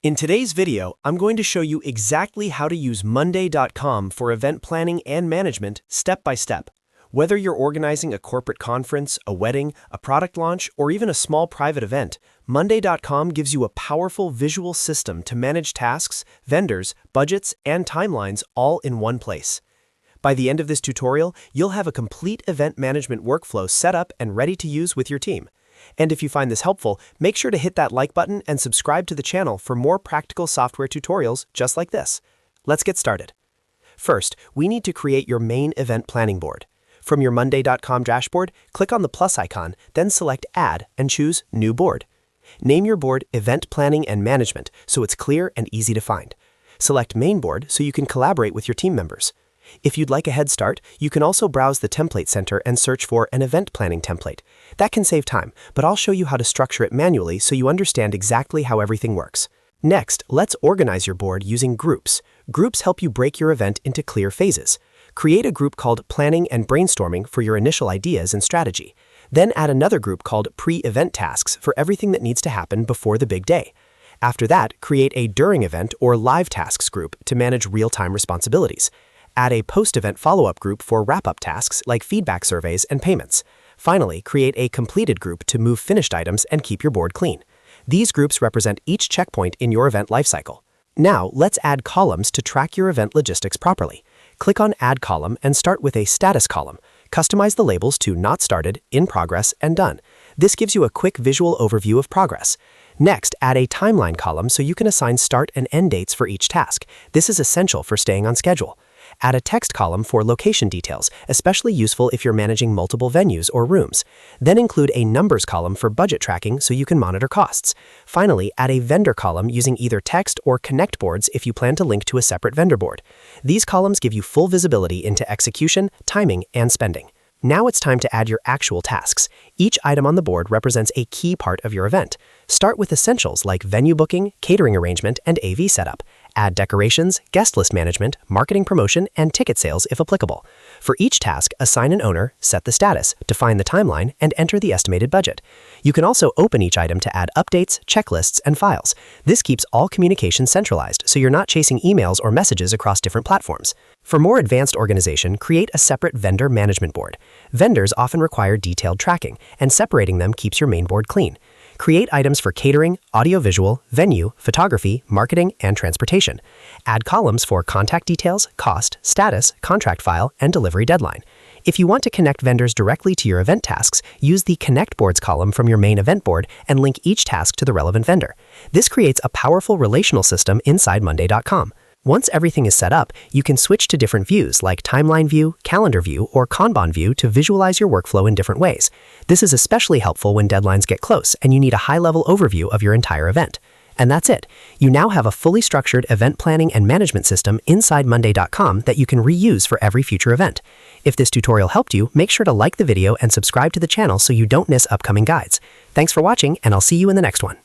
In today's video, I'm going to show you exactly how to use Monday.com for event planning and management step by step. Whether you're organizing a corporate conference, a wedding, a product launch, or even a small private event, Monday.com gives you a powerful visual system to manage tasks, vendors, budgets, and timelines all in one place. By the end of this tutorial, you'll have a complete event management workflow set up and ready to use with your team. And if you find this helpful, make sure to hit that like button and subscribe to the channel for more practical software tutorials just like this. Let's get started. First, we need to create your main event planning board. From your Monday.com dashboard, click on the plus icon, then select Add and choose New Board. Name your board Event Planning and Management so it's clear and easy to find. Select Main Board so you can collaborate with your team members. If you'd like a head start, you can also browse the Template Center and search for an event planning template. That can save time, but I'll show you how to structure it manually so you understand exactly how everything works. Next, let's organize your board using groups. Groups help you break your event into clear phases. Create a group called Planning and Brainstorming for your initial ideas and strategy. Then add another group called Pre-Event Tasks for everything that needs to happen before the big day. After that, create a During Event or Live Tasks group to manage real-time responsibilities. Add a post-event follow-up group for wrap-up tasks like feedback surveys and payments. Finally, create a completed group to move finished items and keep your board clean. These groups represent each checkpoint in your event lifecycle. Now, let's add columns to track your event logistics properly. Click on Add Column and start with a Status column. Customize the labels to Not Started, In Progress, and Done. This gives you a quick visual overview of progress. Next, add a Timeline column so you can assign start and end dates for each task. This is essential for staying on schedule. Add a text column for location details, especially useful if you're managing multiple venues or rooms. Then include a numbers column for budget tracking so you can monitor costs. Finally, add a vendor column using either text or connect boards if you plan to link to a separate vendor board. These columns give you full visibility into execution, timing, and spending. Now it's time to add your actual tasks. Each item on the board represents a key part of your event. Start with essentials like venue booking, catering arrangement, and AV setup. Add decorations, guest list management, marketing promotion, and ticket sales if applicable. For each task, assign an owner, set the status, define the timeline, and enter the estimated budget. You can also open each item to add updates, checklists, and files. This keeps all communication centralized so you're not chasing emails or messages across different platforms. For more advanced organization, create a separate vendor management board. Vendors often require detailed tracking, and separating them keeps your main board clean. Create items for catering, audiovisual, venue, photography, marketing, and transportation. Add columns for contact details, cost, status, contract file, and delivery deadline. If you want to connect vendors directly to your event tasks, use the Connect Boards column from your main event board and link each task to the relevant vendor. This creates a powerful relational system inside Monday.com. Once everything is set up, you can switch to different views like Timeline View, Calendar View, or Kanban View to visualize your workflow in different ways. This is especially helpful when deadlines get close and you need a high-level overview of your entire event. And that's it. You now have a fully structured event planning and management system inside Monday.com that you can reuse for every future event. If this tutorial helped you, make sure to like the video and subscribe to the channel so you don't miss upcoming guides. Thanks for watching, and I'll see you in the next one.